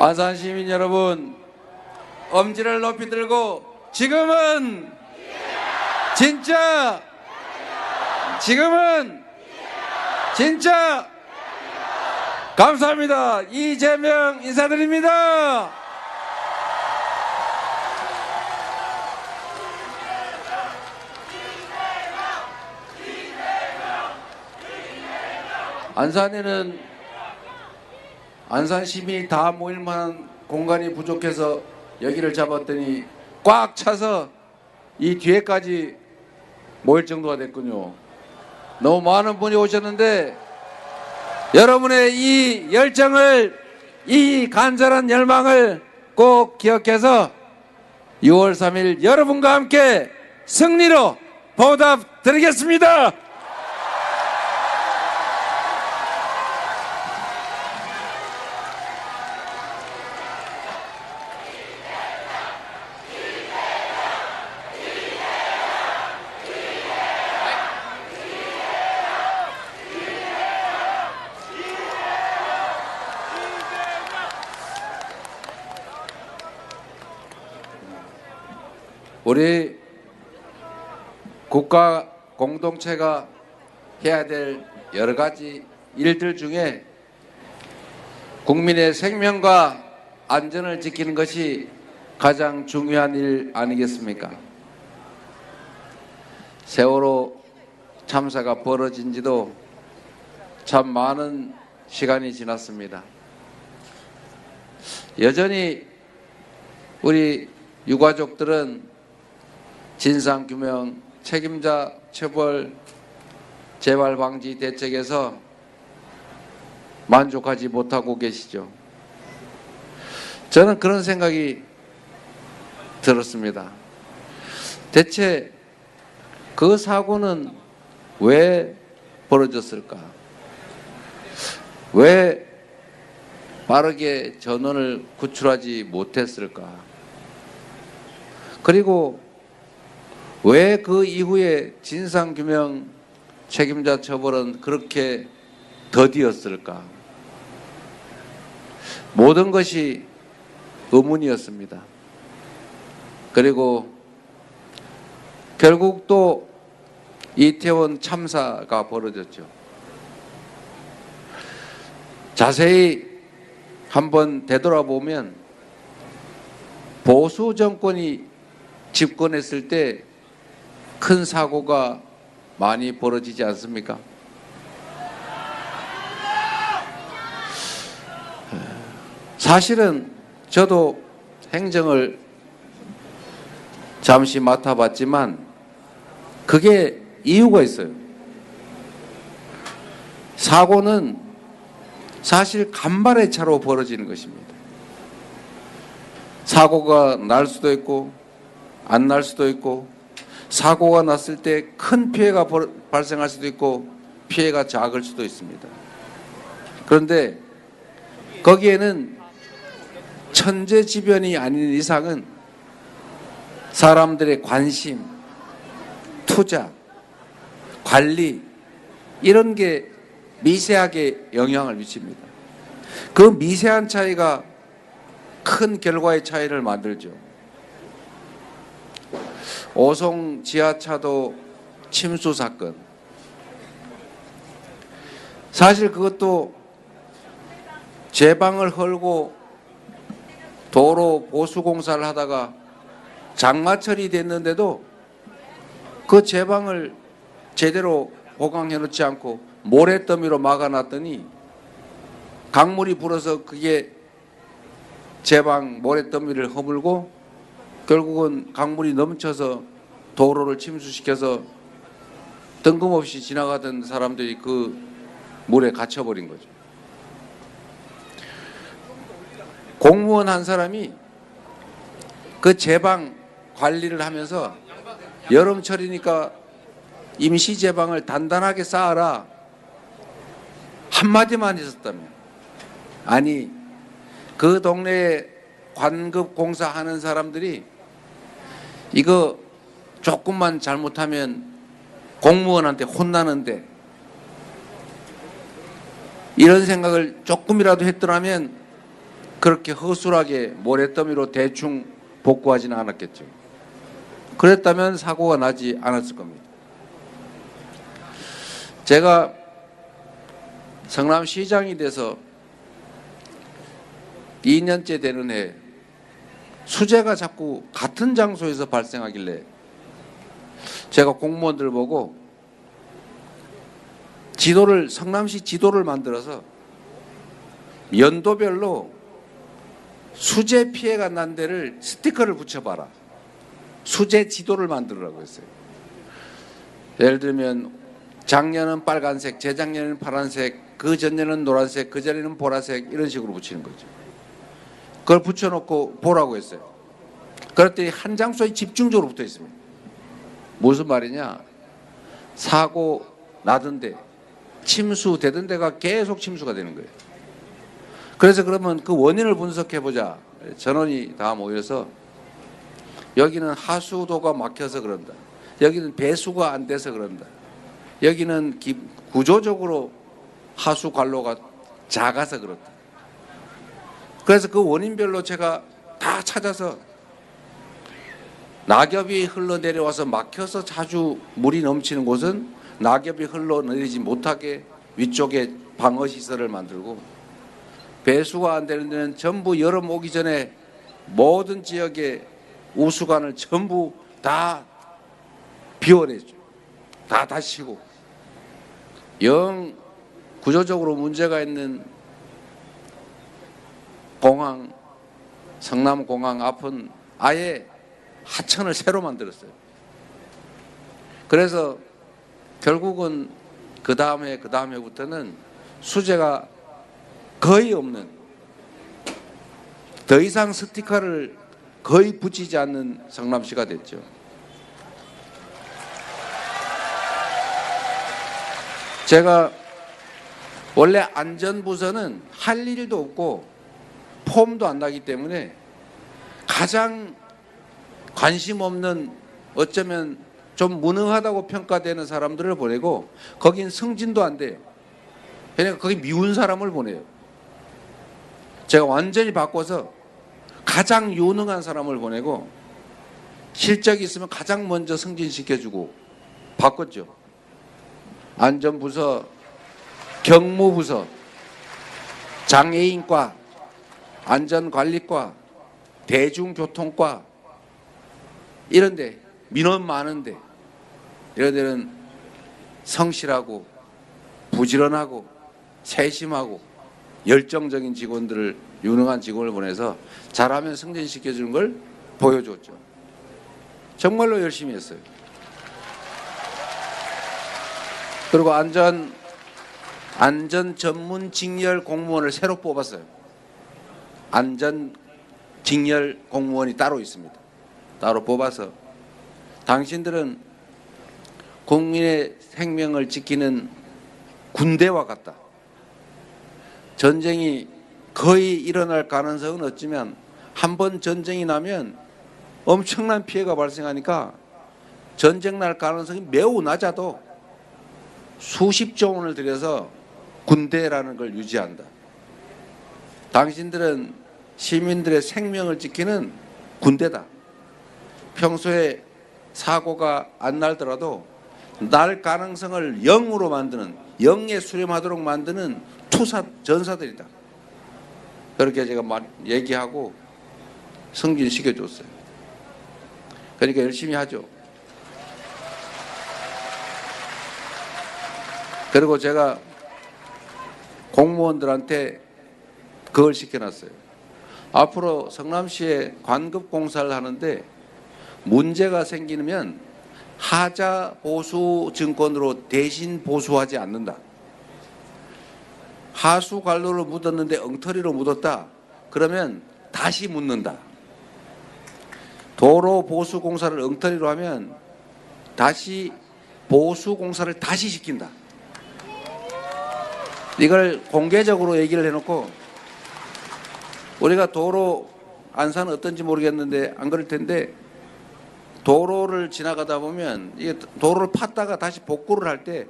안산 시민 여러분, 엄지를 높이 들고 지금은 진짜, 지금은 진짜 감사합니다. 이재명 인사드립니다. 안산에는 안산 시민이 다 모일 만한 공간이 부족해서 여기를 잡았더니 꽉 차서 이 뒤에까지 모일 정도가 됐군요. 너무 많은 분이 오셨는데 여러분의 이 열정을, 이 간절한 열망을 꼭 기억해서 6월 3일 여러분과 함께 승리로 보답드리겠습니다. 우리 국가 공동체가 해야 될 여러 가지 일들 중에 국민의 생명과 안전을 지키는 것이 가장 중요한 일 아니겠습니까? 세월호 참사가 벌어진 지도 참 많은 시간이 지났습니다. 여전히 우리 유가족들은 진상규명, 책임자 처벌, 재발 방지 대책에서 만족하지 못하고 계시죠. 저는 그런 생각이 들었습니다. 대체 그 사고는 왜 벌어졌을까? 왜 빠르게 전원을 구출하지 못했을까? 그리고 왜 그 이후에 진상규명 책임자 처벌은 그렇게 더디었을까? 모든 것이 의문이었습니다. 그리고 결국 또 이태원 참사가 벌어졌죠. 자세히 한번 되돌아보면 보수 정권이 집권했을 때 큰 사고가 많이 벌어지지 않습니까? 사실은 저도 행정을 잠시 맡아봤지만 그게 이유가 있어요. 사고는 사실 간발의 차로 벌어지는 것입니다. 사고가 날 수도 있고 안 날 수도 있고, 사고가 났을 때 큰 피해가 발생할 수도 있고 피해가 작을 수도 있습니다. 그런데 거기에는 천재지변이 아닌 이상은 사람들의 관심, 투자, 관리 이런 게 미세하게 영향을 미칩니다. 그 미세한 차이가 큰 결과의 차이를 만들죠. 오송 지하차도 침수 사건, 사실 그것도 제방을 헐고 도로 보수공사를 하다가 장마철이 됐는데도 그 제방을 제대로 보강해 놓지 않고 모래더미로 막아놨더니 강물이 불어서 그게 제방 모래더미를 허물고 결국은 강물이 넘쳐서 도로를 침수시켜서 뜬금없이 지나가던 사람들이 그 물에 갇혀버린 거죠. 공무원 한 사람이 그 제방 관리를 하면서 여름철이니까 임시 제방을 단단하게 쌓아라 한마디만 했었다며. 아니, 그 동네에 관급 공사하는 사람들이 이거 조금만 잘못하면 공무원한테 혼나는데 이런 생각을 조금이라도 했더라면 그렇게 허술하게 모래더미로 대충 복구하지는 않았겠죠. 그랬다면 사고가 나지 않았을 겁니다. 제가 성남시장이 돼서 2년째 되는 해 수재가 자꾸 같은 장소에서 발생하길래 제가 공무원들 보고 성남시 지도를 만들어서 연도별로 수재 피해가 난 데를 스티커를 붙여봐라. 수재 지도를 만들으라고 했어요. 예를 들면 작년은 빨간색, 재작년에는 파란색, 그 전년은 노란색, 그 전에는 보라색 이런 식으로 붙이는 거죠. 그걸 붙여놓고 보라고 했어요. 그랬더니 한 장소에 집중적으로 붙어 있습니다. 무슨 말이냐? 사고 나던데 침수되던 데가 계속 침수가 되는 거예요. 그래서 그러면 그 원인을 분석해보자. 전원이 다 모여서 여기는 하수도가 막혀서 그런다. 여기는 배수가 안 돼서 그런다. 여기는 구조적으로 하수 관로가 작아서 그렇다. 그래서 그 원인별로 제가 다 찾아서 낙엽이 흘러내려와서 막혀서 자주 물이 넘치는 곳은 낙엽이 흘러내리지 못하게 위쪽에 방어시설을 만들고, 배수가 안 되는 데는 전부 여름 오기 전에 모든 지역의 우수관을 전부 다 비워내죠. 다 다시고, 영 구조적으로 문제가 있는 공항, 성남공항 앞은 아예 하천을 새로 만들었어요. 그래서 결국은 그 다음에부터는 수재가 거의 없는, 더 이상 스티커를 거의 붙이지 않는 성남시가 됐죠. 제가 원래 안전부서는 할 일도 없고 폼도 안 나기 때문에 가장 관심 없는, 어쩌면 좀 무능하다고 평가되는 사람들을 보내고, 거긴 승진도 안 돼요. 그러니까 거기 미운 사람을 보내요. 제가 완전히 바꿔서 가장 유능한 사람을 보내고 실적이 있으면 가장 먼저 승진시켜주고 바꿨죠. 안전부서, 경무부서, 장애인과, 안전관리과, 대중교통과, 이런데 민원 많은데 이런 데는 성실하고 부지런하고 세심하고 열정적인 직원들을, 유능한 직원을 보내서 잘하면 승진시켜주는 걸 보여줬죠. 정말로 열심히 했어요. 그리고 안전 전문 직렬 공무원을 새로 뽑았어요. 안전 직렬 공무원이 따로 있습니다. 따로 뽑아서 당신들은 국민의 생명을 지키는 군대와 같다. 전쟁이 거의 일어날 가능성은 없지만 한 번 전쟁이 나면 엄청난 피해가 발생하니까 전쟁 날 가능성이 매우 낮아도 수십조 원을 들여서 군대라는 걸 유지한다. 당신들은 시민들의 생명을 지키는 군대다. 평소에 사고가 안 날더라도 날 가능성을 0으로 만드는, 0에 수렴하도록 만드는 전사들이다. 그렇게 제가 얘기하고 승진시켜줬어요. 그러니까 열심히 하죠. 그리고 제가 공무원들한테 그걸 시켜놨어요. 앞으로 성남시에 관급공사를 하는데 문제가 생기면 하자 보수 증권으로 대신 보수하지 않는다. 하수 관로를 묻었는데 엉터리로 묻었다. 그러면 다시 묻는다. 도로 보수 공사를 엉터리로 하면 다시 보수 공사를 다시 시킨다. 이걸 공개적으로 얘기를 해놓고, 우리가 도로 안산은 어떤지 모르겠는데 안 그럴 텐데, 도로를 지나가다 보면 이게 도로를 팠다가 다시 복구를 할 때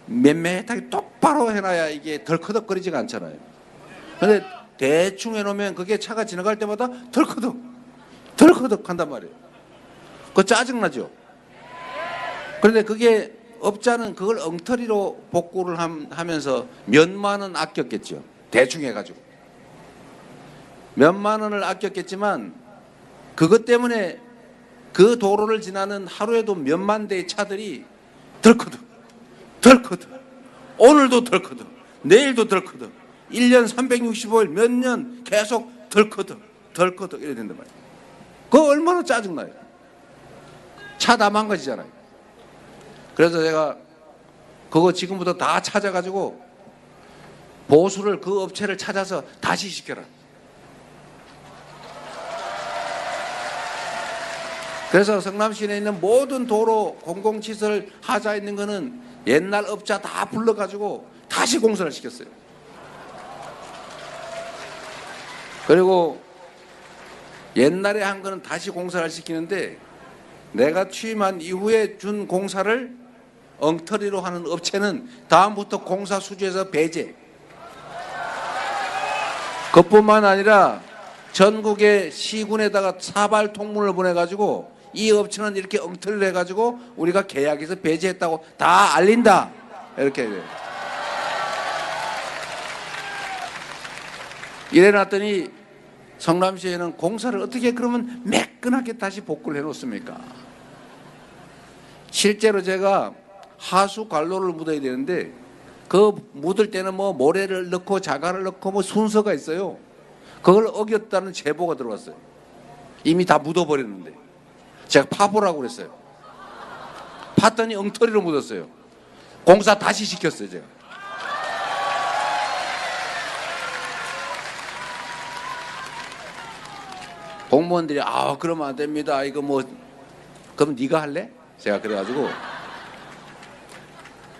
맴매하게 똑바로 해놔야 이게 덜커덕거리지가 않잖아요. 그런데 대충 해놓으면 그게 차가 지나갈 때마다 덜커덕 덜커덕 한단 말이에요. 그거 짜증나죠. 그런데 그게 업자는 그걸 엉터리로 복구를 하면서 몇만 원 아꼈겠죠. 대충 해가지고 몇만 원을 아꼈겠지만 그것 때문에 그 도로를 지나는 하루에도 몇만 대의 차들이 덜커덕 덜커덕 오늘도 덜커덕 내일도 덜커덕 1년 365일 몇 년 계속 덜커덕 덜커덕 이래 된단 말이에요. 그거 얼마나 짜증나요. 차 다 망가지잖아요. 그래서 제가 그거 지금부터 다 찾아가지고 보수를 그 업체를 찾아서 다시 시켜라. 그래서 성남시내에 있는 모든 도로 공공시설 하자에 있는 거는 옛날 업자 다 불러가지고 다시 공사를 시켰어요. 그리고 옛날에 한 거는 다시 공사를 시키는데 내가 취임한 이후에 준 공사를 엉터리로 하는 업체는 다음부터 공사 수주에서 배제. 그뿐만 아니라 전국의 시군에다가 사발 통문을 보내가지고 이 업체는 이렇게 엉터리를 해가지고 우리가 계약에서 배제했다고 다 알린다. 이렇게 이래놨더니 성남시에는 공사를 어떻게 그러면 매끈하게 다시 복구를 해놓습니까? 실제로 제가 하수 관로를 묻어야 되는데 그 묻을 때는 뭐 모래를 넣고 자갈을 넣고 뭐 순서가 있어요. 그걸 어겼다는 제보가 들어왔어요. 이미 다 묻어버렸는데 제가 파보라고 그랬어요. 팠더니 엉터리로 묻었어요. 공사 다시 시켰어요 제가. 공무원들이 그러면 안 됩니다. 이거 뭐 그럼 네가 할래? 제가 그래가지고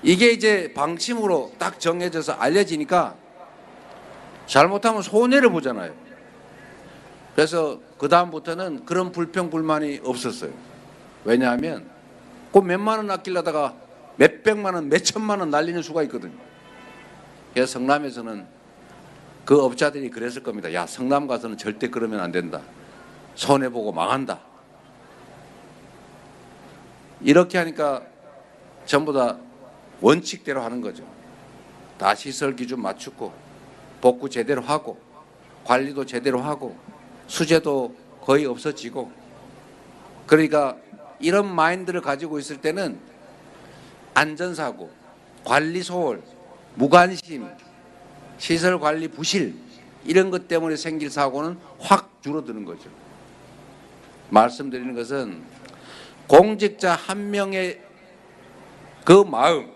이게 이제 방침으로 딱 정해져서 알려지니까 잘못하면 손해를 보잖아요. 그래서 그 다음부터는 그런 불평 불만이 없었어요. 왜냐하면 그 몇만 원 아끼려다가 몇백만 원, 몇천만 원 날리는 수가 있거든요. 그래서 성남에서는 그 업자들이 그랬을 겁니다. 야, 성남 가서는 절대 그러면 안 된다. 손해보고 망한다. 이렇게 하니까 전부 다 원칙대로 하는 거죠. 다 시설 기준 맞추고 복구 제대로 하고 관리도 제대로 하고 수재도 거의 없어지고. 그러니까 이런 마인드를 가지고 있을 때는 안전사고, 관리 소홀, 무관심, 시설 관리 부실 이런 것 때문에 생길 사고는 확 줄어드는 거죠. 말씀드리는 것은 공직자 한 명의 그 마음,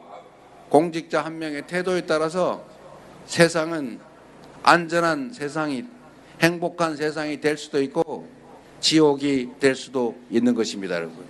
공직자 한 명의 태도에 따라서 세상은 안전한 세상이, 행복한 세상이 될 수도 있고 지옥이 될 수도 있는 것입니다, 여러분.